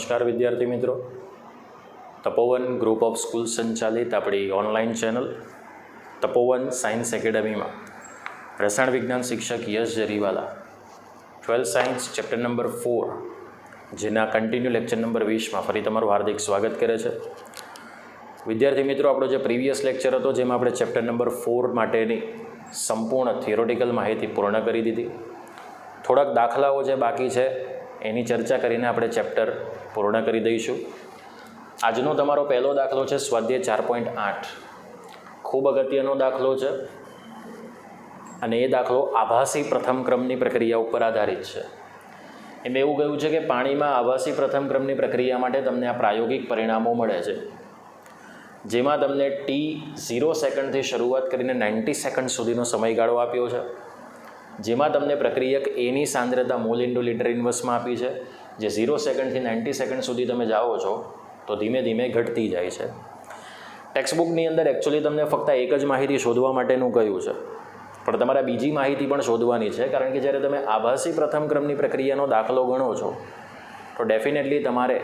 નમસ્કાર વિદ્યાર્થી મિત્રો, તપોવન ગ્રુપ ઓફ સ્કૂલ સંચાલિત આપણી ઓનલાઈન ચેનલ તપોવન સાયન્સ એકેડમીમાં રસાયણ વિજ્ઞાન શિક્ષક યશ જરીવાલા 12 સાયન્સ ચેપ્ટર નંબર 4 જેના કન્ટિન્યુ લેક્ચર નંબર 20માં ફરી તમારું હાર્દિક સ્વાગત કરે છે. વિદ્યાર્થી મિત્રો, આપણો જે પ્રીવિયસ લેક્ચર હતો જેમાં આપણે ચેપ્ટર નંબર 4 માટેની સંપૂર્ણ થિયોરિટિકલ માહિતી પૂર્ણ કરી દીધી. થોડાક દાખલાઓ જે બાકી છે એની ચર્ચા કરીને આપણે ચેપ્ટર પૂર્ણ કરી દઈશું. આજનો તમારો પહેલો દાખલો છે સ્વાધ્યાય 4.8. ખૂબ અગત્યનો દાખલો છે અને એ દાખલો આભાસી પ્રથમ ક્રમની પ્રક્રિયા ઉપર આધારિત છે. એમ એવું કહ્યું છે કે પાણીમાં આભાસી પ્રથમ ક્રમની પ્રક્રિયા માટે તમને આ પ્રાયોગિક પરિણામો મળે છે, જેમાં તમને t0 સેકન્ડથી શરૂઆત કરીને 90 સેકન્ડ સુધીનો સમયગાળો આપ્યો છે, જેમાં તમને પ્રક્રિયક એની સાંદ્રતા મોલ ઇન્ટુ લિટર ઇન્વર્સમાં આપી છે, જે 0 સેકન્ડથી 90 સેકન્ડ સુધી તમે જાઓ છો તો ધીમે ધીમે ઘટતી જાય છે. ટેક્સ્ટબુકની અંદર એકચ્યુઅલી તમને ફક્ત એક જ માહિતી શોધવા માટેનું કહ્યું છે, પણ તમારે બીજી માહિતી પણ શોધવાની છે, કારણ કે જ્યારે તમે આભાસી પ્રથમ ક્રમની પ્રક્રિયાનો દાખલો ગણો છો તો ડેફિનેટલી તમારે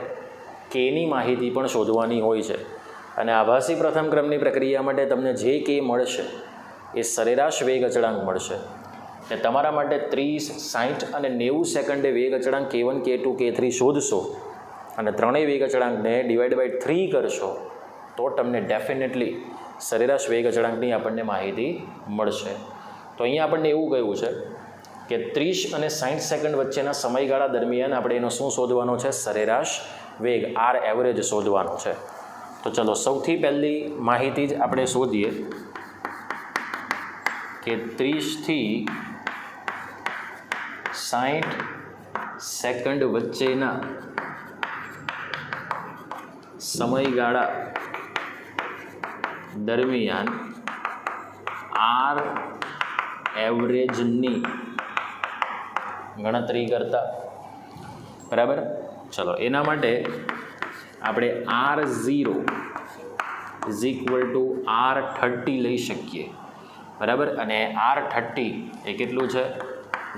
કેની માહિતી પણ શોધવાની હોય છે. અને આભાસી પ્રથમ ક્રમની પ્રક્રિયા માટે તમને જે કે મળશે એ સરેરાશ વેગ અચળાંક મળશે. ને તમારા માટે 30, 60 અને 90 સેકન્ડે વેગ અચળાંક K1, K2, K3 શોધશો અને ત્રણેય વેગ અચળાંકને ડિવાઈડ બાય 3 કરશો તો તમને ડેફિનેટલી સરેરાશ વેગ અચળાંકની આપણને માહિતી મળશે. તો અહીંયા આપણને એવું કહ્યું છે કે 30 અને 60 સેકન્ડ વચ્ચેના સમયગાળા દરમિયાન આપણે એનો શું શોધવાનો છે? સરેરાશ વેગ, આર એવરેજ શોધવાનો છે. તો ચલો સૌથી પહેલી માહિતી જ આપણે શોધીએ કે 30થી 60 સેકન્ડ વચ્ચેના સમયગાળા દરમિયાન આર એવરેજની ગણતરી કરતા. બરાબર, ચલો એના માટે આપણે R0 is equal two R30 લઈ શકીએ. બરાબર, અને R30 એ કેટલું છે?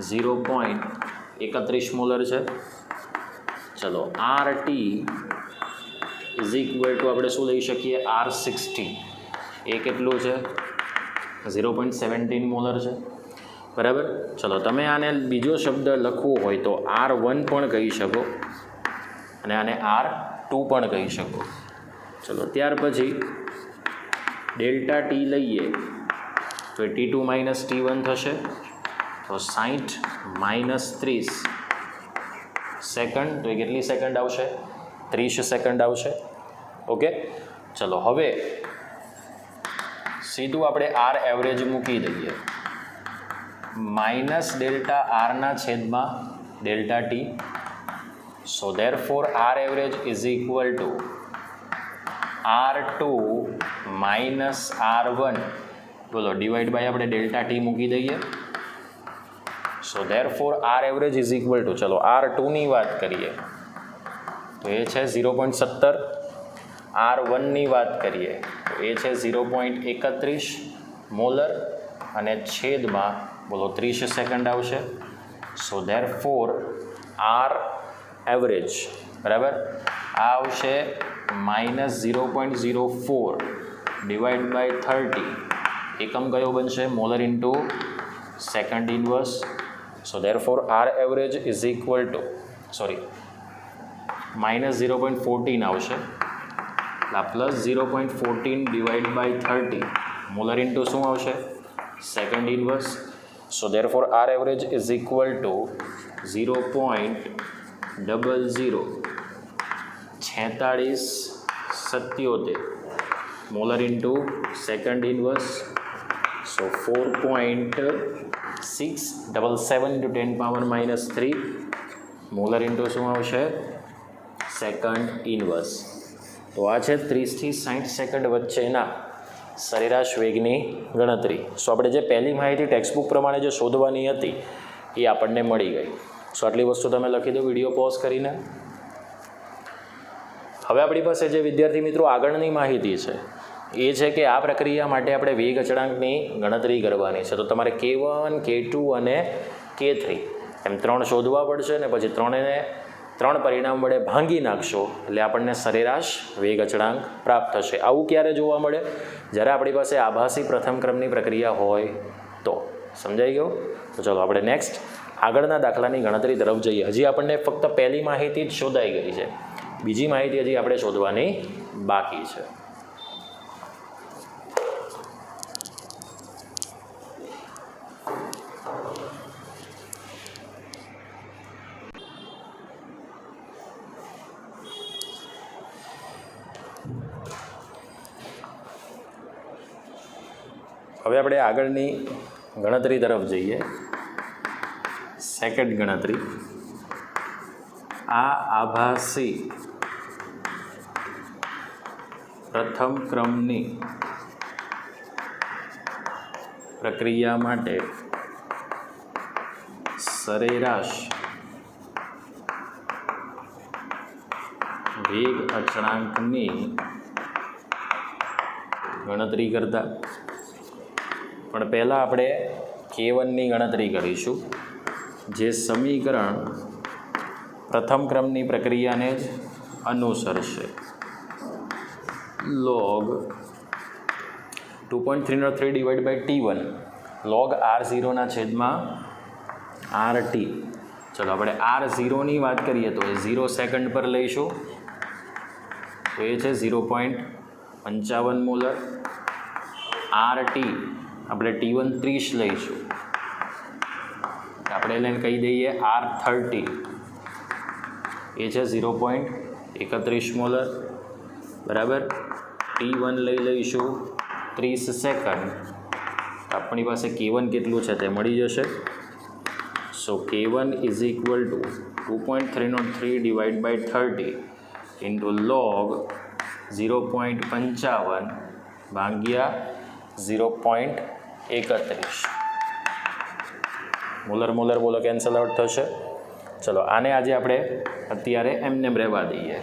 0.31 મોલર છે. ચલો RT ઇઝ ઇક્વલ ટુ આપણે શું લઈ શકીએ? R60 એ કેટલું છે? 0.17 મોલર છે. બરાબર, ચલો તમે આને બીજો શબ્દ લખવો હોય તો R1 પણ કહી શકો અને આને R2 પણ કહી શકો. ચલો ત્યાર પછી ડેલ્ટા ટી લઈએ તો એ T2 માઇનસ T1 થશે, તો 60 માઇનસ 30 સેકન્ડ, તો એ કેટલી સેકન્ડ આવશે? 30 સેકન્ડ આવશે. ઓકે, ચલો હવે સીધું આપણે આર એવરેજ મૂકી દઈએ. માઇનસ ડેલ્ટા આરના છેદમાં delta T. So therefore R average is equal to R2 minus R1, બોલો, ડિવાઈડ બાય આપણે ડેલ્ટા ટી મૂકી દઈએ. So therefore R average is equal to, ચલો R2ની વાત કરીએ તો એ છે 0.17, R1ની વાત કરીએ તો એ છે 0.31 મોલર અને છેદમાં બોલો 30 સેકન્ડ આવશે. સો ધેરફોર આર એવરેજ, બરાબર, આ આવશે માઇનસ 0.04 ડિવાઈડ બાય 30. એકમ કયો બનશે? Molar into second inverse. So therefore R average is equal to minus 0.14 આવશે, plus 0.14 divide by 30 molar into શું આવશે? Second inverse. So therefore R average is equal to 0.004677 molar into second inverse. So 4.677 into 10 power minus 3 molar into શું આવશે? Second inverse. તો આ છે 30થી 60 second વચ્ચેના સરેરાશ વેગની ગણતરી. સો આપણે જે પહેલી માહિતી ટેક્સ્ટબુક પ્રમાણે જે શોધવાની હતી એ આપણને મળી ગઈ. સો આટલી વસ્તુ તમે લખી દો વિડીયો પોઝ કરીને. હવે આપણી પાસે જે વિદ્યાર્થી મિત્રો આગળની માહિતી છે એ છે કે આ પ્રક્રિયા માટે આપણે વેગ અચળાંકની ગણતરી કરવાની છે. તો તમારે K1, K2 અને K3 એમ 3 શોધવા પડશે ને પછી 3ને 3 પરિણામ વડે ભાંગી નાખશો એટલે આપણને સરેરાશ વેગ અચળાંક પ્રાપ્ત થશે. આવું ક્યારે જોવા મળે? જ્યારે આપણી પાસે આભાસી પ્રથમ ક્રમની પ્રક્રિયા હોય તો. સમજાઈ ગયું? તો ચલો આપણે નેક્સ્ટ આગળના દાખલાની ગણતરી તરફ જઈએ. હજી આપણને ફક્ત પહેલી માહિતી જ શોધાઈ ગઈ છે, બીજી માહિતી હજી આપણે શોધવાની બાકી છે. હવે આપણે આગળની ગણતરી તરફ જઈએ. સેકન્ડ ગણતરી. આ આભાસી પ્રથમ ક્રમની પ્રક્રિયા માટે સરેરાશ વેગ અચળાંકની ગણતરી કરતા, પણ પહેલાં આપણે K1ની ગણતરી કરીશું, જે સમીકરણ પ્રથમ ક્રમની પ્રક્રિયાને જ અનુસરશે. log 2.303 divide by T1 log R0 છેદમાં RT. ચલો આપણે R0ની વાત કરીએ તો એ 0 સેકન્ડ પર લઈશું, તો એ છે 0.55 મોલર. RT આપણે T1 30 લઈશું, આપણે એને કહી દઈએ R30, એ છે 0.31 મોલર. બરાબર. T1 લઈ લઈશું 30 સેકન્ડ, આપણી પાસે K1 કેટલું છે તે મળી જશે. So K1 is equal to 2.303 divide by 30 into log 0.55 ભાગ્યા 0.31. મોલર મોલર બોલો કેન્સલ આઉટ થશે. ચલો આને આજે આપણે અત્યારે એમને રહેવા દઈએ.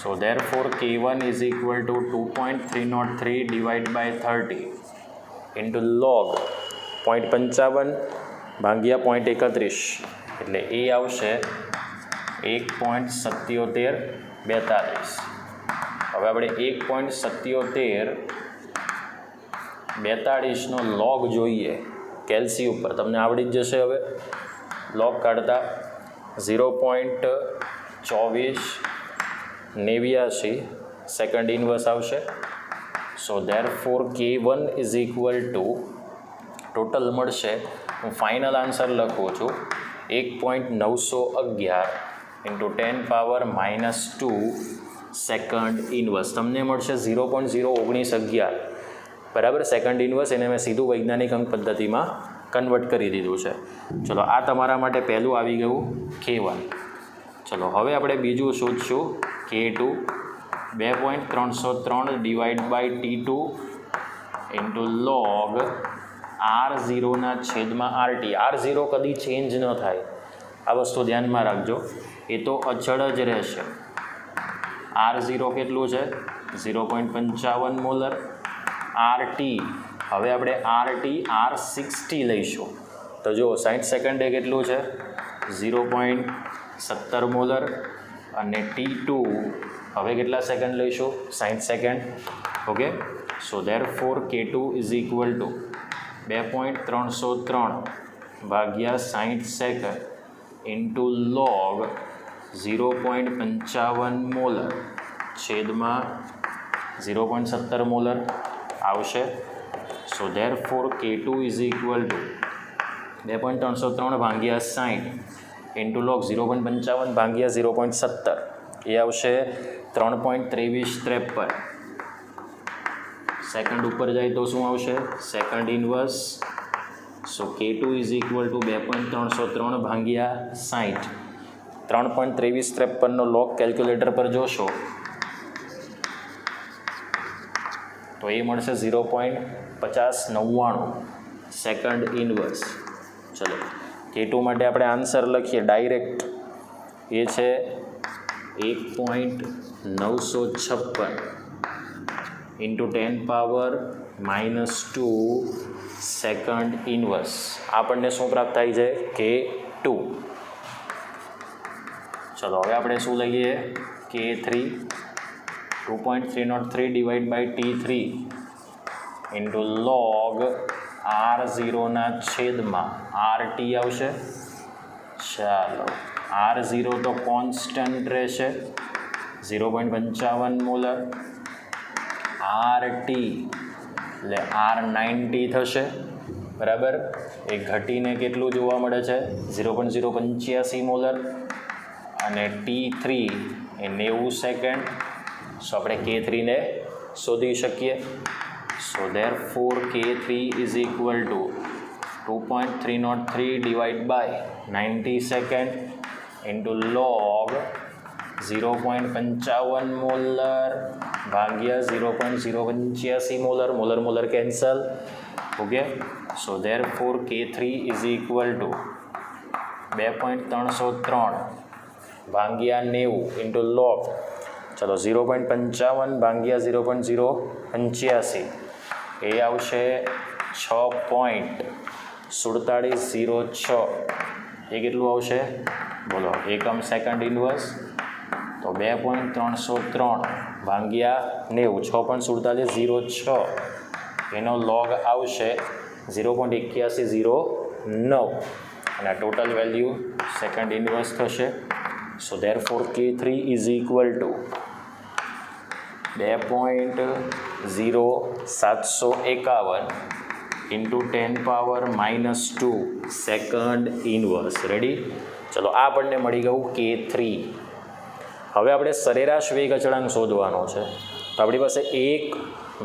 So therefore K1 is equal to 2.303 divide by 30 into log 0.55 ભાગ્યા 0.31, એટલે એ આવશે 1.7742. હવે આપણે 1.7742નો log જોઈએ કેલ્સી ઉપર, તમને આવડી જ જશે. હવે log કાઢતા 0.2489 સેકન્ડ ઇન્વર્સ આવશે. So therefore K1 is equal to total મળશે, હું ફાઇનલ આન્સર લખું છું, 1.911 ઇન્ટુ 10⁻⁻2 સેકન્ડ ઇન્વર્સ. તમને મળશે 0.01911. બરાબર. સેકન્ડ ઇન્વર્સ એને મેં સીધું વૈજ્ઞાનિક અંક પદ્ધતિમાં કન્વર્ટ કરી દીધું છે. ચલો આ તમારા માટે પહેલું આવી ગયું K1. ચલો હવે આપણે બીજું શોધશું K2. 2.303 divide by T2 into log R0 છેદમાં RT. R0 કદી ચેન્જ ન થાય, આ વસ્તુ ધ્યાનમાં રાખજો, એ તો અચળ જ રહેશે. R0 કેટલું છે? 0.55 મોલર. RT હવે આપણે R60 લઈશું, તો જો 60 સેકન્ડે કેટલું છે? 0.17 મોલર. અને T2 હવે કેટલા સેકન્ડ લઈશું? 60 second. Okay. So therefore K2 is equal to 2.303 ભાગ્યા 60 સેકન્ડ ઇન્ટુ log 0.55 મોલર છેદમાં 0.17 મોલર આવશે. So therefore K2 is equal to 2.303 ભાગ્યા 60 ઇન્ટુ log 0.55 ભાગ્યા 0.17, એ આવશે 3.2353. સેકન્ડ ઉપર જાય તો શું આવશે? Second inverse. So K2 is equal to 2.303 ભાગ્યા 60. 3.2353નો log કેલ્ક્યુલેટર પર જોશો તો એ મળશે 0.5099 સેકન્ડ ઇન્વર્સ. ચલો K2 માટે આપણે આન્સર લખીએ ડાયરેક્ટ, એ છે 1.956 ઇન્ટુ 10⁻⁻2 સેકન્ડ ઇન્વર્સ. આપણને શું પ્રાપ્ત થાય છે? K2. ચલો હવે આપણે શું લઈએ K3 2.303 divide by T3 into log R0ના છેદમાં RT આવશે. ચાલો R0 તો કોન્સ્ટન્ટ રહેશે 0.55 મોલર. RT એટલે R90 થશે બરાબર. એ ઘટીને કેટલું જોવા મળે છે 0.085 મોલર. અને T3 એ 90 સેકન્ડ. સો આપણે K3ને શોધી શકીએ. સો therefore K3 is equal to 2.303 divided by 90 second into log 0.55 molar ભાગ્યા 0.085 molar. Molar molar cancel. Okay. So therefore K3 is equal to 2.303 ભાગ્યા 90 into log. ચલો 0.55 ભાગ્યા 0.085 એ આવશે 6.4706. એ કેટલું આવશે બોલો એકમ સેકન્ડ ઇન્વર્સ. તો 2.303 ભાગ્યા 90 6.4706 એનો લોગ આવશે 0.8109 અને આ ટોટલ વેલ્યુ સેકન્ડ ઇન્વર્સ થશે. સો therefore K3 is equal to 2.0751 into 10⁻⁻2 second inverse. Ready. ચલો આ આપણને મળી ગયું K3. હવે આપણે સરેરાશ વેગ અચળાંક શોધવાનો છે. તો આપણી પાસે 1,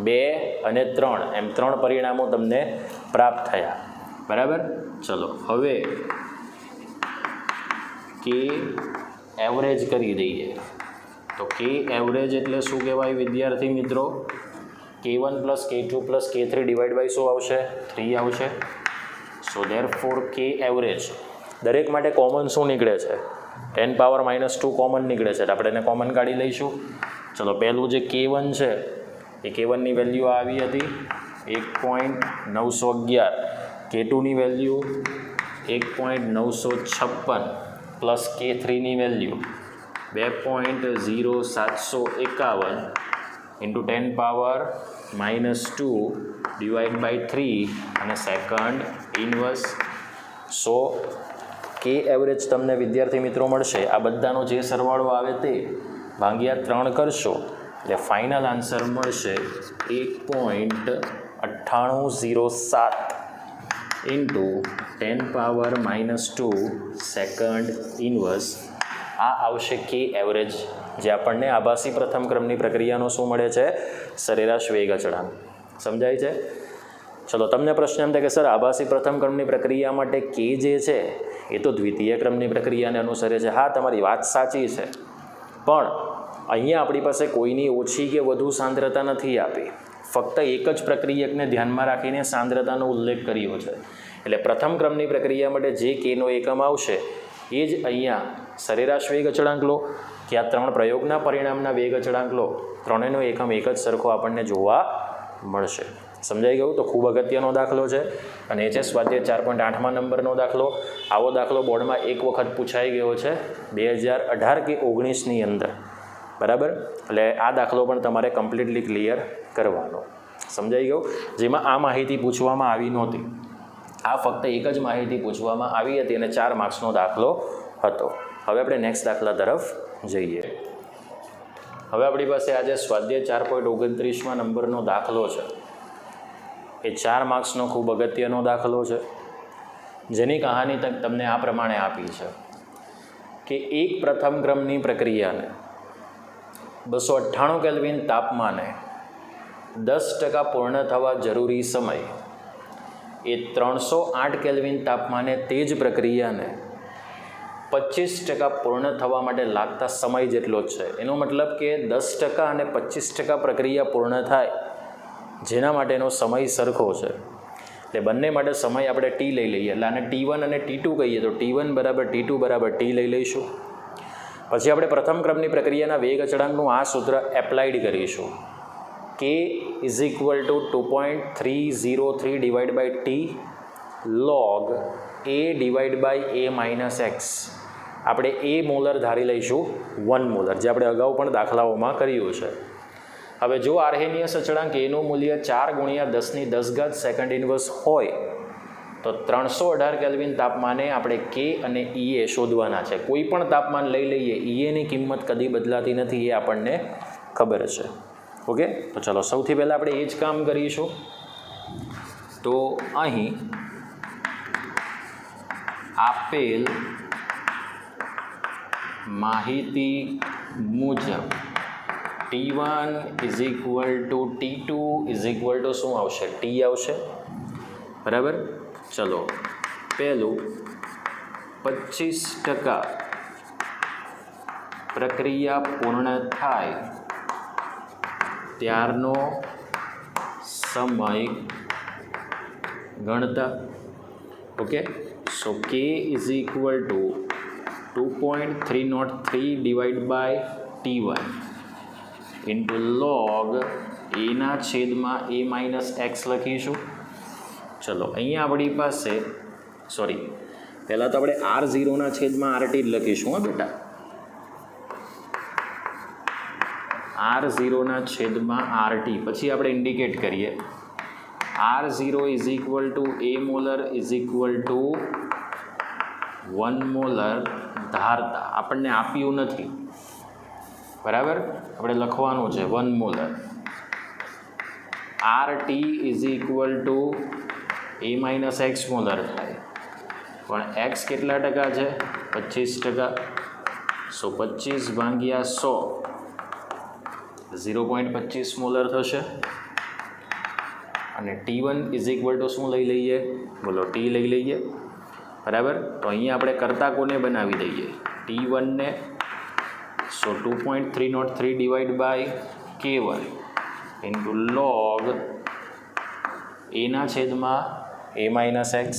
2 અને 3 એમ 3 પરિણામો તમને પ્રાપ્ત થયા બરાબર. ચલો હવે કે એવરેજ કરી દઈએ. તો કે એવરેજ એટલે શું કહેવાય વિદ્યાર્થી મિત્રો? K1 + K2 + K3 divide by શું આવશે 3 આવશે. સો therefore કે એવરેજ દરેક માટે કોમન શું નીકળે છે 10⁻⁻2 કોમન નીકળે છે. આપણે એને કોમન કાઢી લઈશું. ચલો પહેલું જે K1 છે એ K1ની વેલ્યુ આવી હતી 1.911. K2ની વેલ્યુ 1.956 પ્લસ K3ની વેલ્યુ 2.0751 ઇન્ટુ 10⁻⁻2 ડિવાઈડ બાય 3 અને સેકન્ડ ઇન્વર્સ. સો કે એવરેજ તમને વિદ્યાર્થી મિત્રો મળશે. આ બધાનો જે સરવાળો આવે તે ભાગ્યા 3 કરશો એટલે ફાઇનલ આન્સર મળશે 1.9807 ઇન્ટુ 10⁻⁻2 સેકન્ડ ઇન્વર્સ. આ આવશે કે એવરેજ જે આપણને આભાસી પ્રથમ ક્રમની પ્રક્રિયાનો શું મળે છે સરેરાશ વેગ અચળાંક. સમજાય છે? ચલો તમને પ્રશ્ન એમ થાય કે સર આભાસી પ્રથમ ક્રમની પ્રક્રિયા માટે કે જે છે એ તો દ્વિતીય ક્રમની પ્રક્રિયાને અનુસરે છે. હા, તમારી વાત સાચી છે, પણ અહીંયા આપણી પાસે કોઈની ઓછી કે વધુ સાંદ્રતા નથી આપી. ફક્ત એક જ પ્રક્રિયકને ધ્યાનમાં રાખીને સાંદ્રતાનો ઉલ્લેખ કર્યો છે. એટલે પ્રથમ ક્રમની પ્રક્રિયા માટે જે કેનો એકમ આવશે એ જ અહીંયા સરેરાશ વેગ અચળાંક લો કે આ 3 પ્રયોગના પરિણામના વેગ અચળાંક લો, ત્રણેયનો એકમ એક જ સરખો આપણને જોવા મળશે. સમજાઈ ગયું? તો ખૂબ અગત્યનો દાખલો છે અને એ છે સ્વાધ્યાય 4.8માં નંબરનો દાખલો. આવો દાખલો બોર્ડમાં એક વખત પૂછાઈ ગયો છે 2018 કે 19ની અંદર બરાબર. એટલે આ દાખલો પણ તમારે કમ્પ્લીટલી ક્લિયર કરવાનો. સમજાઈ ગયું? જેમાં આ માહિતી પૂછવામાં આવી નહોતી. આ ફક્ત એક જ માહિતી પૂછવામાં આવી હતી અને 4 માર્ક્સનો દાખલો હતો. હવે આપણે નેક્સ્ટ દાખલા તરફ જઈએ. હવે આપણી પાસે આજે સ્વાધ્યાય 4.29માં નંબરનો દાખલો છે. એ 4 માર્ક્સનો ખૂબ અગત્યનો દાખલો છે, જેની કહાની તમને આ પ્રમાણે આપી છે કે એક પ્રથમ ક્રમની પ્રક્રિયાને 298 કેલ્વિન તાપમાને 10% પૂર્ણ થવા જરૂરી સમય એ 308 કેલ્વિન તાપમાને તે જ પ્રક્રિયાને 25% પૂર્ણ થવા માટે લાગતા સમય જેટલો જ છે. એનો મતલબ કે 10% અને 25% પ્રક્રિયા પૂર્ણ થાય જેના માટેનો સમય સરખો છે. એટલે બંને માટે સમય આપણે T લઈ લઈએ. એટલે આને T1 અને T2 કહીએ તો T1 = T2 = T લઈ લઈશું. પછી આપણે પ્રથમ ક્રમની પ્રક્રિયાના વેગ અચળાંકનું આ સૂત્ર એપ્લાઇડ કરીશું. K = 2.303 divide by T log A / A - x આપણે એ મોલર ધારી લઈશું 1 મોલર, જે આપણે અગાઉ પણ દાખલાઓમાં કર્યું છે. હવે જો આર્હેનિયસ અચળાંક એનું મૂલ્ય 4 × 10⁻10 સેકન્ડ ઇન્વર્સ હોય તો 318 કેલ્વિન તાપમાને આપણે કે અને ઈએ શોધવાના છે. કોઈ પણ તાપમાન લઈ લઈએ, ઈએની કિંમત કદી બદલાતી નથી, એ આપણને ખબર છે. ઓકે, તો ચાલો સૌથી પહેલાં આપણે એ જ કામ કરીશું. તો અહીં આપેલ માહિતી મુજબ T1 = T2 = શું આવશે? T આવશે. બરાબર. ચલો પહેલું 25% પ્રક્રિયા પૂર્ણ થાય ત્યારનો સમય ગણતા. ઓકે, સો K = 2.303 / T1 into log A/A-x લખીશું. ચલો અહીંયા આપણી પાસે પહેલાં તો આપણે R0/RT જ લખીશું. હા બેટા, R0/RT પછી આપણે ઇન્ડિકેટ કરીએ. R0 = A molar = 1 molar ધારતા. આપણને આપ્યું નથી, બરાબર, આપણે લખવાનું છે 1 મોલર. RT = A-x મોલર થાય, પણ x કેટલા ટકા છે? 25%. સો 25/100 0.25 મોલર થશે. અને T1 = શું લઈ લઈએ? બોલો, T લઈ લઈએ. બરાબર. તો અહીંયા આપણે કરતા કોને બનાવી દઈએ? T1 ને. સો 2.303 / K1 ઇન્ટુ log A/A-x.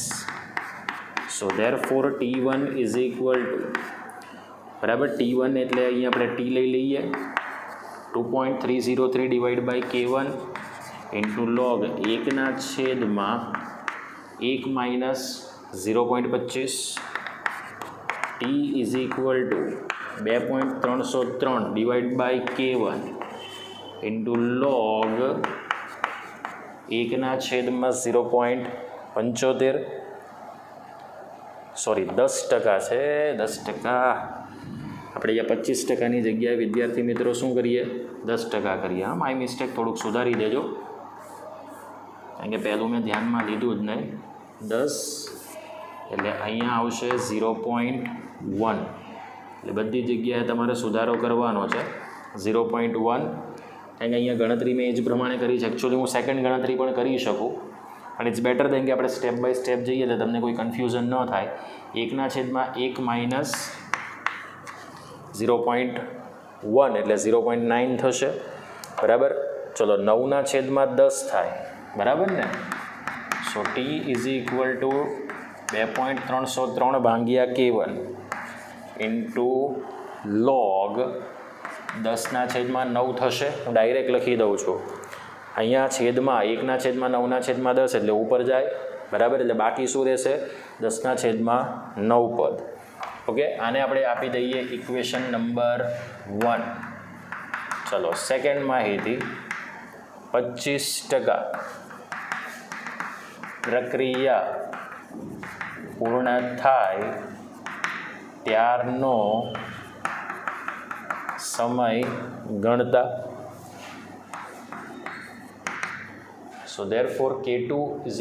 સો therefore T1 = બરાબર, T1 એટલે અહીંયા આપણે T લઈ લઈએ. 2.303 / K1 into log 1/1 - 0.25. T = 2.303 / K1 into log 1/0.75. Sorry, 10% છે. 10%. આપણે અહીંયા 25%ની જગ્યાએ વિદ્યાર્થી મિત્રો શું કરીએ? 10% કરીએ. હા, માય મિસ્ટેક, થોડુંક સુધારી દેજો, કારણ કે પહેલું મેં ધ્યાનમાં લીધું જ નહીં. 10 એટલે અહીંયા આવશે 0.1. એટલે બધી જગ્યાએ તમારે સુધારો કરવાનો છે. 0.1, કારણ કે અહીંયા ગણતરી મેં એ જ પ્રમાણે કરી છે. એકચ્યુઅલી હું સેકન્ડ ગણતરી પણ કરી શકું, અને ઇટ્સ બેટર દેન કે આપણે સ્ટેપ બાય સ્ટેપ જઈએ તો તમને કોઈ કન્ફ્યુઝન ન થાય. 1/1 - 0.1 એટલે 0.9 થશે. બરાબર. ચલો 9/10 થાય. બરાબર ને. સો T = 2.303 / K1 ઇન્ટુ log 10/9 થશે. હું ડાયરેક્ટ લખી દઉં છું. અહીંયા છેદમાં 1/9/10 એટલે ઉપર જાય. બરાબર. એટલે બાકી શું રહેશે? 10/9 પદ. ઓકે, આને આપણે આપી દઈએ ઇક્વેશન નંબર 1. ચલો સેકન્ડ માહિતી, 25% પ્રક્રિયા પૂર્ણ થાય ત્યારનો સમય ગણતા. સો therefore K2 =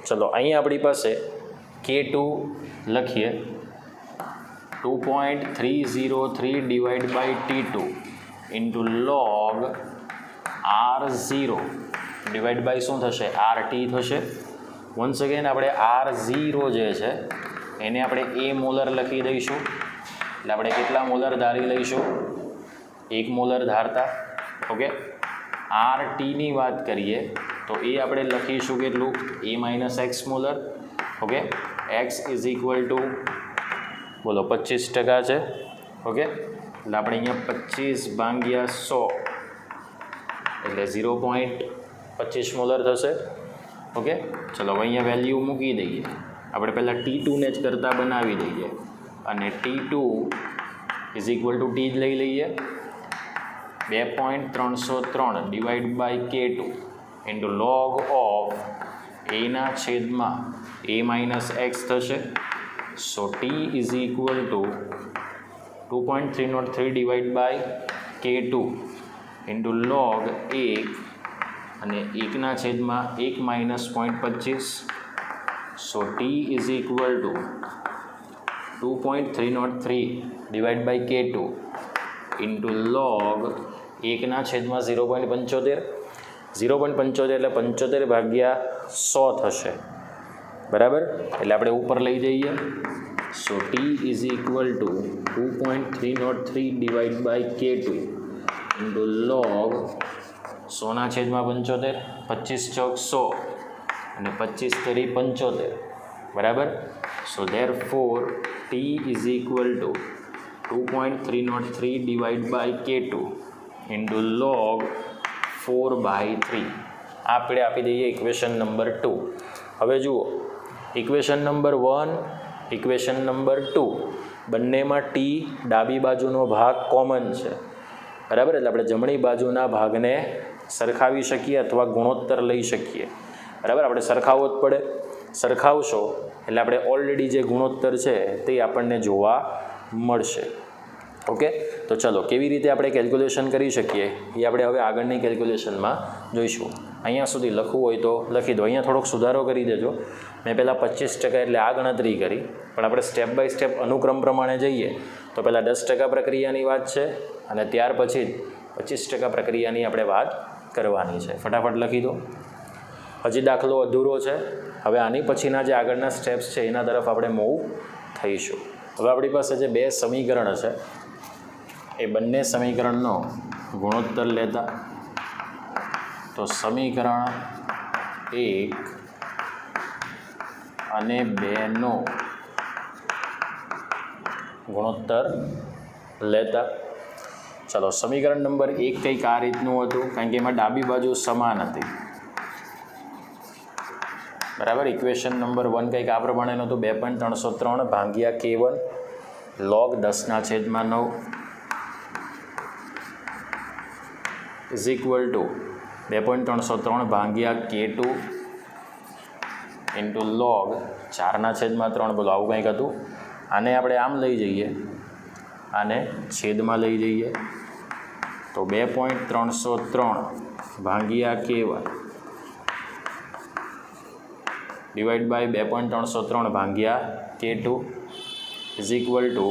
ચલો અહીં આપણી પાસે K2 લખીએ. 2.303 / T2 ઇન્ટુ log R0 શું થશે? RT થશે. વન્સ અગેન આપણે R0 જે છે એને આપણે A મોલર લખી દઈશું. એટલે આપણે કેટલા મોલર ધારી લઈશું? 1 મોલર ધારતા. ઓકે, RTની વાત કરીએ તો એ આપણે લખીશું કેટલું? A-x molar. ઓકે, x = બોલો 25% છે. ઓકે, એટલે આપણે અહીંયા 25/100 એટલે 0.25 મોલર થશે. ઓકે, ચલો અહીંયા વેલ્યુ મૂકી દઈએ. આપણે પહેલાં T2ને જ કરતાં બનાવી દઈએ અને T2 is equal two T જ લઈ લઈએ 2.303 divide by K2 into log of એના છેદમાં a માઇનસ એક્સ થશે. So T is equal to 2.303 divide by K2 into log 1 અને 1 છેદમાં 1 minus 0.25. So T is equal to 2.303 divide by K2 into log 1 છેદમાં 0.75. 0.75 એટલે 75 ભાગ્યા 100 થશે, બરાબર. એટલે આપણે ઉપર લઈ જઈએ. So T is equal to 2.303 divide by K2 into log 100 છેદમાં 75, 25 ચોક 100 અને 25 તરી 75, બરાબર. So therefore T is equal to 2.303 divide by K2 into log 4/3. આપણે આપી દઈએ ઇક્વેશન નંબર 2. હવે જુઓ, ઇક્વેશન નંબર 1, ઇક્વેશન નંબર 2 બંનેમાં ટી ડાબી બાજુનો ભાગ કોમન છે, બરાબર. એટલે આપણે જમણી બાજુના ભાગને સરખાવી શકીએ અથવા ગુણોત્તર લઈ શકીએ, બરાબર. આપણે સરખાવવો જ પડે. સરખાવશો એટલે આપણે ઓલરેડી જે ગુણોત્તર છે તે આપણને જોવા મળશે. ઓકે, તો ચલો કેવી રીતે આપણે કેલ્ક્યુલેશન કરી શકીએ એ આપણે હવે આગળની કેલ્ક્યુલેશનમાં જોઈશું. અહીંયા સુધી લખવું હોય તો લખી દો. અહીંયા થોડોક સુધારો કરી દેજો. મેં પહેલાં 25% એટલે આ ગણતરી કરી, પણ આપણે સ્ટેપ બાય સ્ટેપ અનુક્રમ પ્રમાણે જઈએ તો પહેલાં 10% પ્રક્રિયાની વાત છે અને ત્યાર પછી 25% પ્રક્રિયાની આપણે વાત કરવાની છે. ફટાફટ લખી દો. હજી દાખલો અધૂરો છે. હવે આની પછીના જે આગળના સ્ટેપ્સ છે એના તરફ આપણે મૂવ થઈશું. હવે આપણી પાસે જે બે સમીકરણ છે એ બંને સમીકરણનો ગુણોત્તર લેતા, તો સમીકરણ 1 અને 2 નો ગુણોત્તર લેતા. ચલો, સમીકરણ નંબર 1 કંઈક આ રીતનું હતું, કારણ કે એમાં ડાબી બાજુ સમાન હતી, બરાબર. ઇક્વેશન નંબર 1 કંઈક આ પ્રમાણેનું હતું, 2.303 ભાગ્યા K1 log 10/9 is equal to 2.303 ભાગ્યા K2 ઇન્ટુ લોગ 4/3. બોલો, આવું કંઈક હતું. આને આપણે આમ લઈ જઈએ, આને છેદમાં લઈ જઈએ, તો 2.303 ભાગ્યા K1 ડિવાઈડ બાય 2.303 ભાગ્યા K2 is equal two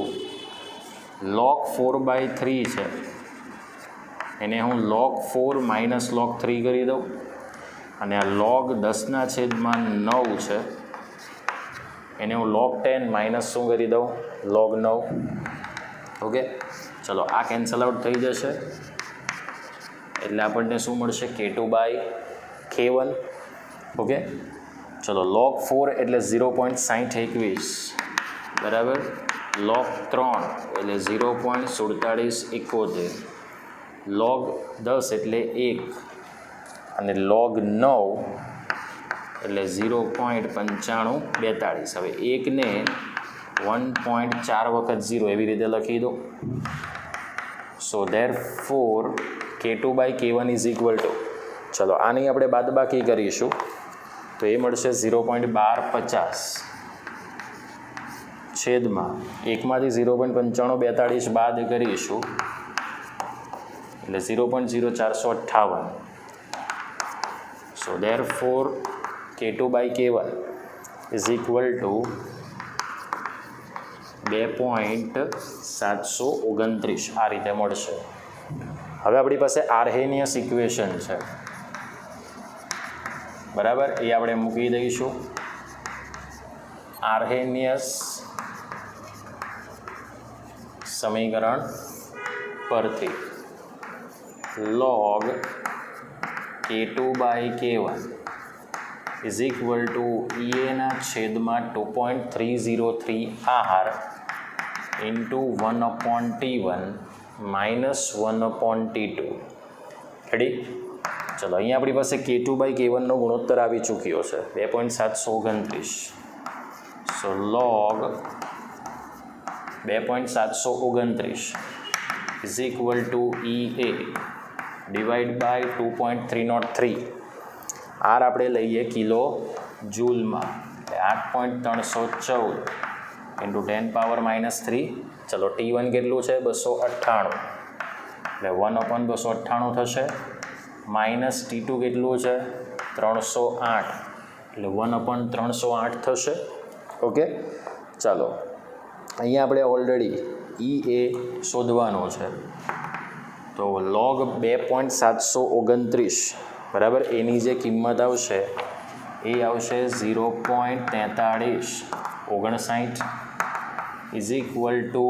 log 4/3 છે, એને હું લોગ 4 માઇનસ લોગ 3 કરી દઉં, અને આ લોગ 10/9 છે એને હું લોગ 10 માઇનસ શું કરી દઉં, લોગ 9. ઓકે, ચલો આ કેન્સલ આઉટ થઈ જશે એટલે આપણને શું મળશે, K2/K1. ઓકે, ચલો લોગ 4 એટલે 0.6021, બરાબર. લોગ 3 એટલે 0.4771, લોગ 10 એટલે 1 અને લોગ 9 એટલે 0.9542. હવે 1ને 1.4 વખત 0 એવી રીતે લખી દો. So therefore K2/K1 is equal to, ચલો આની આપણે બાદબાકી કરીશું તો એ મળશે 0.1250 છેદમાં 1માંથી 0.9542 બાદ કરીશું એટલે 0.0458. So therefore K2/K1 is equal to 2.729 આ રીતે મળશે. હવે આપણી પાસે આર્હેનિયસ ઇક્વેશન છે, બરાબર. એ આપણે મૂકી દઈશું. આર્હેનિયસ સમીકરણ પરથી log K2/K1 is equal to EA છેદમાં 2.303 R into 1/T1 minus 1/T2. Ready? ચલો, અહીંયા આપણી પાસે K2/K1 નો ગુણોત્તર આવી ચૂક્યો છે 2.729. So log 2.729 is equal to EA divide by 2.303. R આપણે લઈએ કિલો જૂલમાં, 8.314 ઇન્ટુ 10⁻³ ચલો T1 કેટલું છે 298 એટલે 1/298 થશે, માઇનસ T2 કેટલું છે 308 એટલે 1/308 થશે. ઓકે, ચાલો અહીંયા આપણે ઓલરેડી EA શોધવાનો છે, તો log 2.729 બરાબર એની જે કિંમત આવશે એ આવશે 0.4359 ઇઝ ઇક્વલ ટુ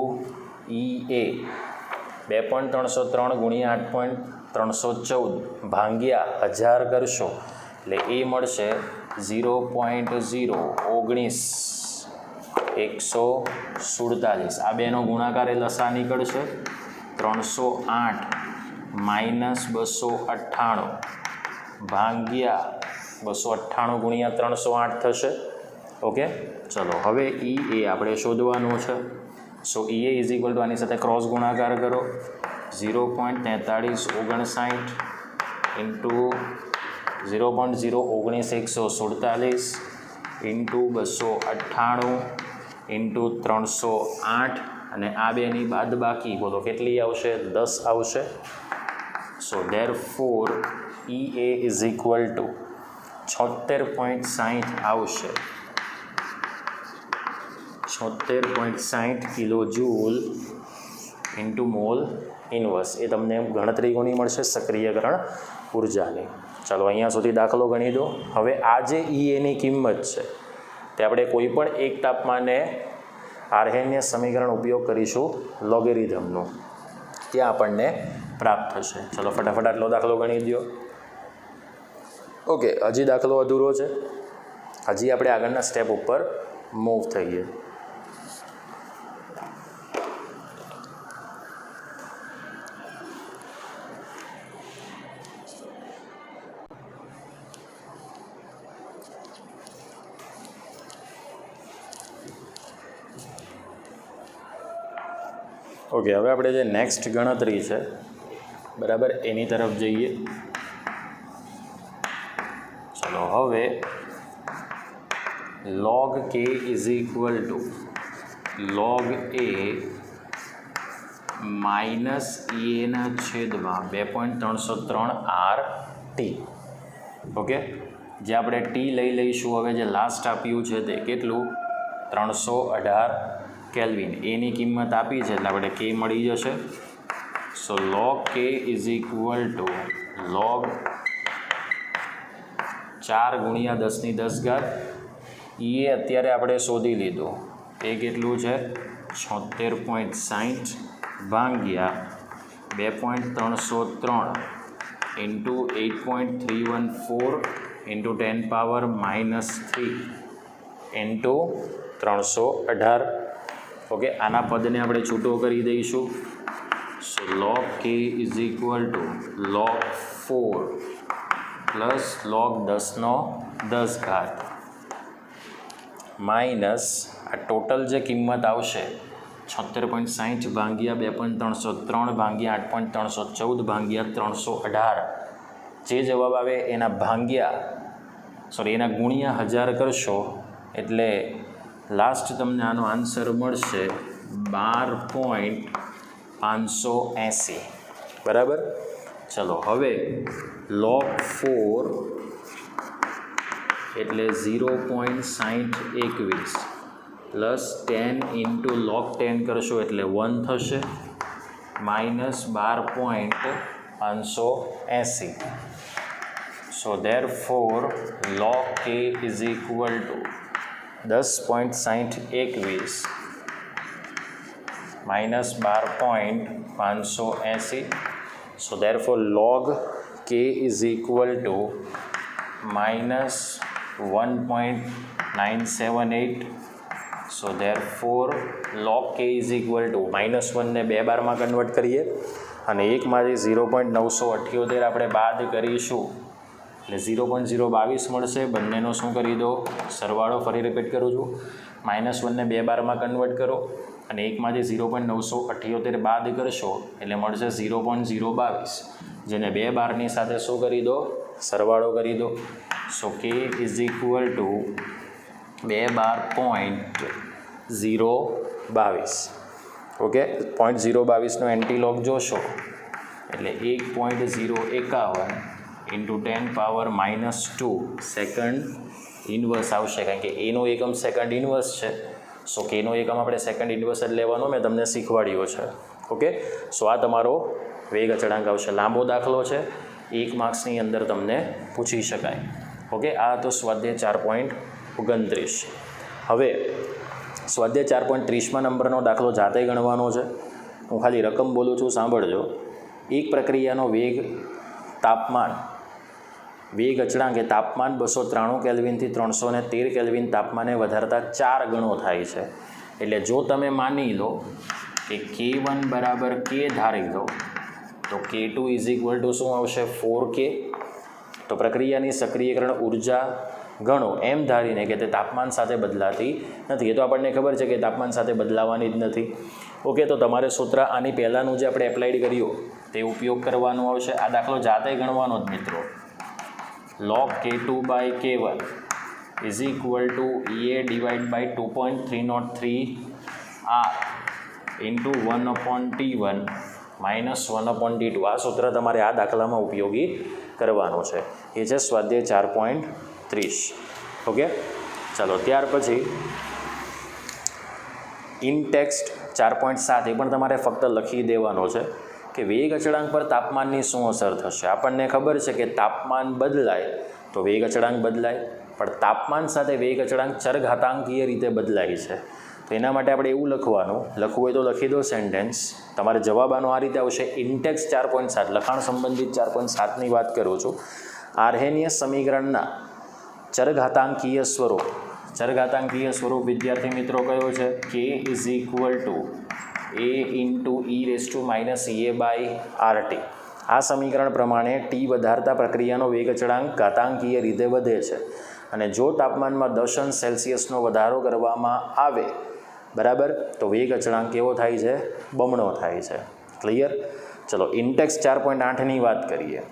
EA 2.303 ગુણ્યા 8.314 ભાગ્યા 1000 કરશો એટલે એ મળશે 0.019 આ બેનો ગુણાકાર એ લસા નીકળશે 308 માઇનસ 298 ભાગ્યા 298 ગુણ્યા 308 થશે. ઓકે, ચલો હવે એ આપણે શોધવાનું છે. સો EA ઇઝ ઇક્વલ ટુ આની સાથે ક્રોસ ગુણાકાર કરો 0.4359 ઇન્ટુ 0.019 ઇન્ટુ 298 ઇન્ટુ 308 અને આ બેની બાદ બાકી બોલો કેટલી આવશે 10 આવશે. So therefore EA is equal to 76.60 આવશે, 76.60 kilo joule into mole inverse. એ તમને ગણતરી કોની મળશે સક્રિયકરણ ઉર્જાની. ચાલો અહીંયા સુધી દાખલો ગણી દો. હવે આ જે EAની કિંમત છે તે આપણે કોઈ પણ એક તાપમાને આર્હેનિયસ સમીકરણ ઉપયોગ કરીશું લોગેરિધમનું, ત્યાં આપણને પ્રાપ્ત થશે. ચલો ફટાફટ આટલો દાખલો ગણી દો. ઓકે, હજી દાખલો અધૂરો છે, હજી આપણે આગળના સ્ટેપ ઉપર મૂવ થઈએ. ઓકે, હવે આપણે જે નેક્સ્ટ ગણતરી છે બરાબર એની તરફ જઈએ. ચલો હવે log K is equal to log A minus EAના છેદમાં 2.303 RT. ઓકે, જે આપણે T લઈ લઈશું હવે, જે લાસ્ટ આપ્યું છે તે કેટલું 318 કેલ્વિન. એની કિંમત આપી છે એટલે આપણે K મળી જશે. સો log K is equal to log 4 ગુણ્યા 10⁻10. EA અત્યારે આપણે શોધી લીધું, એ કેટલું છે 76.60 ભાગ્યા 2.303 ઇન્ટુ 8.314 ઇન્ટુ 10⁻³ ઇન્ટુ 318. ઓકે, આના પદને આપણે છૂટો કરી દઈશું. સો log K is equal to log 4 plus log 10⁻10 minus આ ટોટલ જે કિંમત આવશે 76.60 ભાગ્યા 2.303 ભાગ્યા 8.314 ભાગ્યા 318, જે જવાબ આવે એના ગુણ્યા 1000 કરશો એટલે લાસ્ટ તમને આનો આન્સર મળશે 12.580 બરાબર. ચલો હવે log 4 એટલે 0.6021 પ્લસ 10 ઇન્ટુ log 10 કરશો એટલે 1 થશે, minus 12.580. So therefore log K is equal two 10.6021 minus 12.580. So therefore log K is equal to minus 1.978. So therefore log K is equal two -1 ને 2 બારમાં કન્વર્ટ કરીએ અને 1માંથી 0.978 આપણે બાદ કરીશું એટલે 0.022 મળશે. બંનેનો શું કરી દો સરવાળો, ફરી રિપીટ કરું છું, -1ને 2 બારમાં કન્વર્ટ કરો અને એકમાંથી 0.978 બાદ કરશો એટલે મળશે 0.022, જેને 2 બારની સાથે શું કરી દો સરવાળો કરી દો. So k is equal to 2 બાર 0.022. ઓકે, 0.022નો એન્ટીલોગ જોશો એટલે 1.051 ઇન્ટુ 10⁻⁻2 સેકન્ડ ઇન્વર્સ આવશે, કારણ કે એનો એકમ સેકન્ડ ઇન્વર્સ છે. સો કેનો એકમ આપણે સેકન્ડ ઇન્વર્સ જ લેવાનો, મેં તમને શીખવાડ્યો છે. ઓકે, સો આ તમારો વેગ અચળાંક આવશે. લાંબો દાખલો છે, 1 માર્ક્સની અંદર તમને પૂછી શકાય. ઓકે, આ તો સ્વાધ્યાય 4.29. હવે સ્વાધ્યાય 4.30માં નંબરનો દાખલો જાતે ગણવાનો છે. હું ખાલી રકમ બોલું છું, સાંભળજો. એક પ્રક્રિયાનો વેગ અચળાંક એ તાપમાન 293 કેલ્વિનથી 313 કેલ્વિન તાપમાને વધારતા 4 ગણો થાય છે. એટલે જો તમે માની લો કે K1 બરાબર K ધારી લો તો K2 ઇઝ ઇક્વલ ટુ શું આવશે 4K. તો પ્રક્રિયાની સક્રિયકરણ ઉર્જા ગણો એમ ધારીને કે તે તાપમાન સાથે બદલાતી નથી. એ તો આપણને ખબર છે કે તાપમાન સાથે બદલાવાની જ નથી. ઓકે, તો તમારે સૂત્ર આની પહેલાંનું જે આપણે એપ્લાઇડ કર્યું તે ઉપયોગ કરવાનો આવશે. આ દાખલો જાતે ગણવાનો જ મિત્રો. log K2/K1 is equal to EA divide by 2.303 R into 1/T1 minus 1/T2. આ સૂત્ર તમારે આ દાખલામાં ઉપયોગી કરવાનો છે. એ છે સ્વાધ્યાય 4.30. ઓકે, ચાલો ત્યાર પછી ઇન ટેક્સ્ટ 4.7 એ પણ તમારે ફક્ત લખી દેવાનો છે કે વેગ અચળાંક પર તાપમાનની શું અસર થશે. આપણને ખબર છે કે તાપમાન બદલાય તો વેગ અચળાંક બદલાય, પણ તાપમાન સાથે વેગ અચળાંક ચરઘાતાંકીય રીતે બદલાય છે. તો એના માટે આપણે એવું લખવું હોય તો લખી દો સેન્ટેન્સ. તમારે જવાબ આનો આ રીતે આવશે. ઇન્ટેક્સ 4.7 લખાણ સંબંધિત 4.7ની વાત કરું છું. આર્હેનિયસ સમીકરણના ચરઘાતાંકીય સ્વરૂપ વિદ્યાર્થી મિત્રો કયો છે? K is equal two A into e−EA/RT. આ સમીકરણ પ્રમાણે T વધારતા પ્રક્રિયાનો વેગ અચળાંક ઘાતાંકીય રીતે વધે છે અને જો તાપમાનમાં 10°C વધારો કરવામાં આવે બરાબર તો વેગ અચળાંક કેવો થાય છે? બમણો થાય છે. ક્લિયર? ચલો ઇન્ટેક્સ 4.8ની વાત કરીએ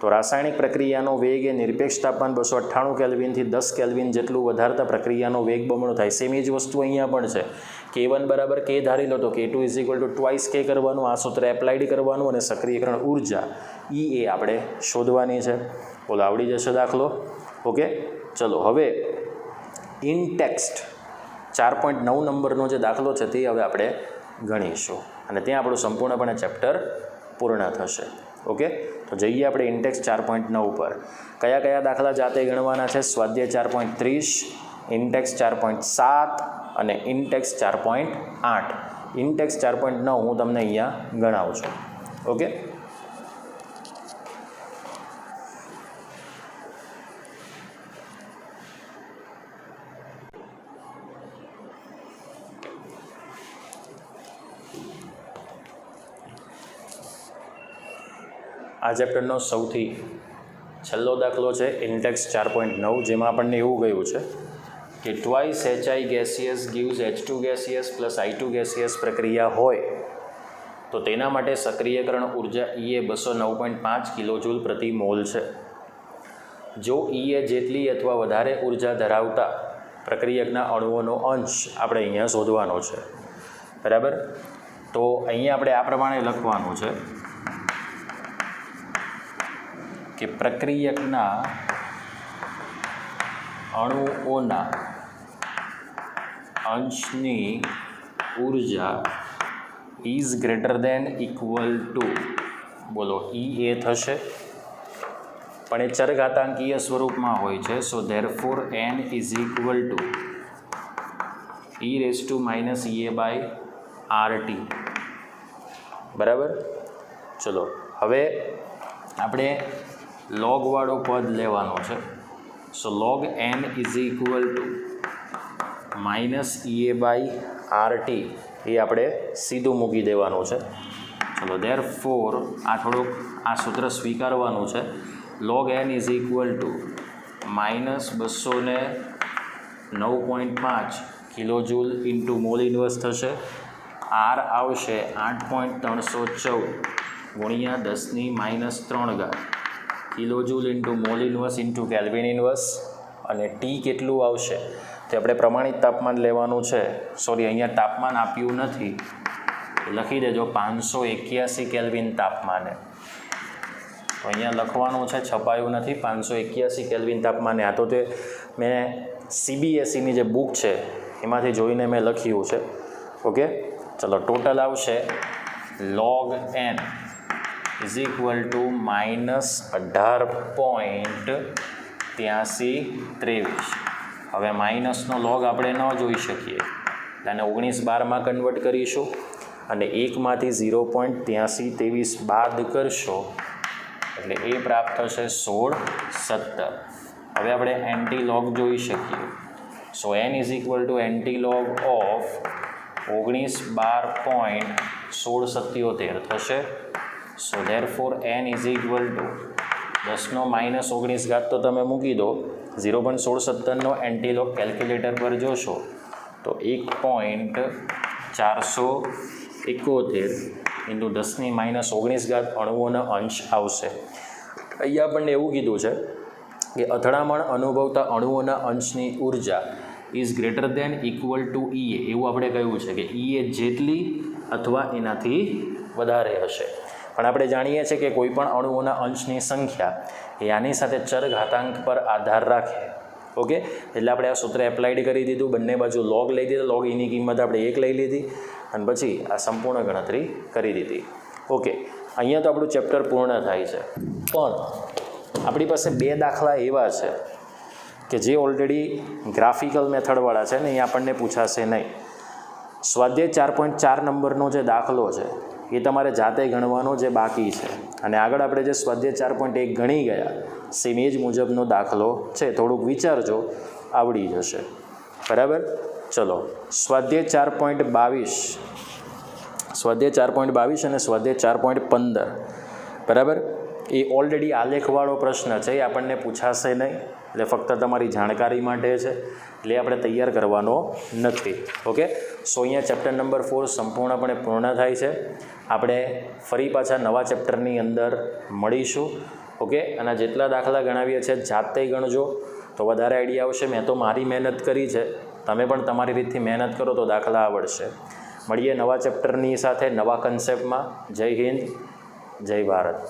તો રાસાયણિક પ્રક્રિયાનો વેગ એ નિરપેક્ષ તાપમાન 298 કેલ્વિનથી 10 કેલ્વિન જેટલું વધારતા પ્રક્રિયાનો વેગ બમણો થાય. સેમ એ જ વસ્તુ અહીંયા પણ છે. K1 બરાબર K ધારી લો તો K2 is equal two twice K કરવાનું, આ સૂત્ર એપ્લાઇડ કરવાનું અને સક્રિયકરણ ઉર્જા E એ આપણે શોધવાની છે. બોલો, આવડી જશે દાખલો? ઓકે, ચલો હવે ઇન ટેક્સ્ટ 4.9 નંબરનો જે દાખલો છે તે હવે આપણે ગણીશું અને ત્યાં આપણું સંપૂર્ણપણે ચેપ્ટર પૂર્ણ થશે. ઓકે, તો જઈએ આપણે ઇન્ટેક્સ 4.9 પર. કયા કયા દાખલા જાતે ગણવાના છે? સ્વાધ્યાય 4.30, ઇન્ટેક્સ 4.7 અને ઇન્ટેક્સ 4.8. ઇન્ટેક્સ 4.9 હું તમને અહીંયા ગણાવું છું. ઓકે, આ ચેપ્ટરનો સૌથી છેલ્લો દાખલો છે ઇન્ટેક્સ 4.9, જેમાં આપણને એવું કહ્યું છે કે twice HI gaseous gives H2 gaseous plus I2 gaseous પ્રક્રિયા હોય તો તેના માટે સક્રિયકરણ ઉર્જા E એ 209.5 કિલોજૂલ પ્રતિ મોલ છે. જો E એ જેટલી અથવા વધારે ઉર્જા ધરાવતા પ્રક્રિયકના અણુઓનો અંશ આપણે અહીંયા શોધવાનો છે. બરાબર, તો અહીંયા આપણે આ પ્રમાણે લખવાનું છે કે પ્રક્રિયકના અણુઓના અંશની ઉર્જા is greater than equal to, બોલો E એ થશે, પણ એ ચરઘાતાંકીય સ્વરૂપમાં હોય છે. So therefore N is equal to e−EA/RT. બરાબર, ચલો હવે આપણે લોગવાળો પદ લેવાનો છે. So log N is equal to -EA/RT એ આપણે સીધું મૂકી દેવાનું છે. ચલો ધેરફોર આ સૂત્ર સ્વીકારવાનું છે. log n is equal to -209.5 kilojoule into mole inverse થશે. આર આવશે 8.314 ગુણ્યા 10⁻³ kilojoule into mole inverse into kelvin inverse. અને ટી કેટલું આવશે તે આપણે પ્રમાણિત તાપમાન લેવાનું છે. સોરી, અહીંયા તાપમાન આપ્યું નથી, લખી દેજો 581 કેલ્વિન તાપમાને. તો અહીંયા લખવાનું છે, છપાયું નથી, 581 કેલ્વિન તાપમાને. આ તો તે મેં CBSEની જે બુક છે એમાંથી જોઈને મેં લખ્યું છે. ઓકે, ચલો ટોટલ આવશે log n is equal two -18.8323. હવે માઇનસનો લોગ આપણે ન જોઈ શકીએ, અને 19/12માં કન્વર્ટ કરીશું અને 1માંથી 0.8323 બાદ કરશો એટલે એ પ્રાપ્ત થશે 1617. હવે આપણે એન્ટી લોગ જોઈ શકીએ. So n is equal to antilog of 19/12.1677 થશે. So therefore n is equal to 10⁻−19 તો તમે મૂકી દો. 0.1617નો એન્ટી લોગ કેલ્ક્યુલેટર પર જોશો તો 1.471 ઇન્ટુ 10⁻−19 અણુઓનો અંશ આવશે. અહીંયા આપણને એવું કીધું છે કે અથડામણ અનુભવતા અણુઓના અંશની ઉર્જા is greater than equal to EA. એવું આપણે કહ્યું છે કે EA જેટલી અથવા એનાથી વધારે હશે. પણ આપણે જાણીએ છીએ કે કોઈ પણ અણુઓના અંશની સંખ્યા એ આની સાથે ચર ઘાતાંક પર આધાર રાખે. ઓકે, એટલે આપણે આ સૂત્ર એપ્લાઇડ કરી દીધું. બંને બાજુ લોગ લઈ દીધો. લોગ એની કિંમત આપણે 1 લઈ લીધી અને પછી આ સંપૂર્ણ ગણતરી કરી દીધી. ઓકે, અહીંયા તો આપણું ચેપ્ટર પૂર્ણ થાય છે. પણ આપણી પાસે 2 દાખલા એવા છે કે જે ઓલરેડી ગ્રાફિકલ મેથડવાળા છે ને, એ આપણને પૂછાશે નહીં. સ્વાધ્યાય 4.4 નંબરનો જે દાખલો છે એ તમારે જાતે ગણવાનો જે બાકી છે. અને આગળ આપણે જે સ્વાધ્યાય 4.1 ગણી ગયા સેમ એ જ મુજબનો દાખલો છે. થોડુંક વિચારજો, આવડી જશે. બરાબર, ચલો સ્વાધ્યાય 4.22 અને સ્વાધ્યાય 4.15. બરાબર, એ ઓલરેડી આલેખવાળો પ્રશ્ન છે, એ આપણને પૂછાશે નહીં. એટલે ફક્ત તમારી જાણકારી માટે છે, એટલે આપણે તૈયાર કરવાનો નથી. ઓકે, સો અહીંયા ચેપ્ટર નંબર 4 સંપૂર્ણપણે પૂર્ણ થાય છે. આપણે ફરી પાછા નવા ચેપ્ટરની અંદર મળીશું. ઓકે, અને જેટલા દાખલા ગણાવીએ છે જાતે ગણજો તો વધારે આઈડિયા આવશે. મેં તો મારી મહેનત કરી છે, તમે પણ તમારી રીતથી મહેનત કરો તો દાખલા આવડશે. મળીએ નવા ચેપ્ટરની સાથે, નવા કન્સેપ્ટમાં. જય હિન્દ, જય ભારત.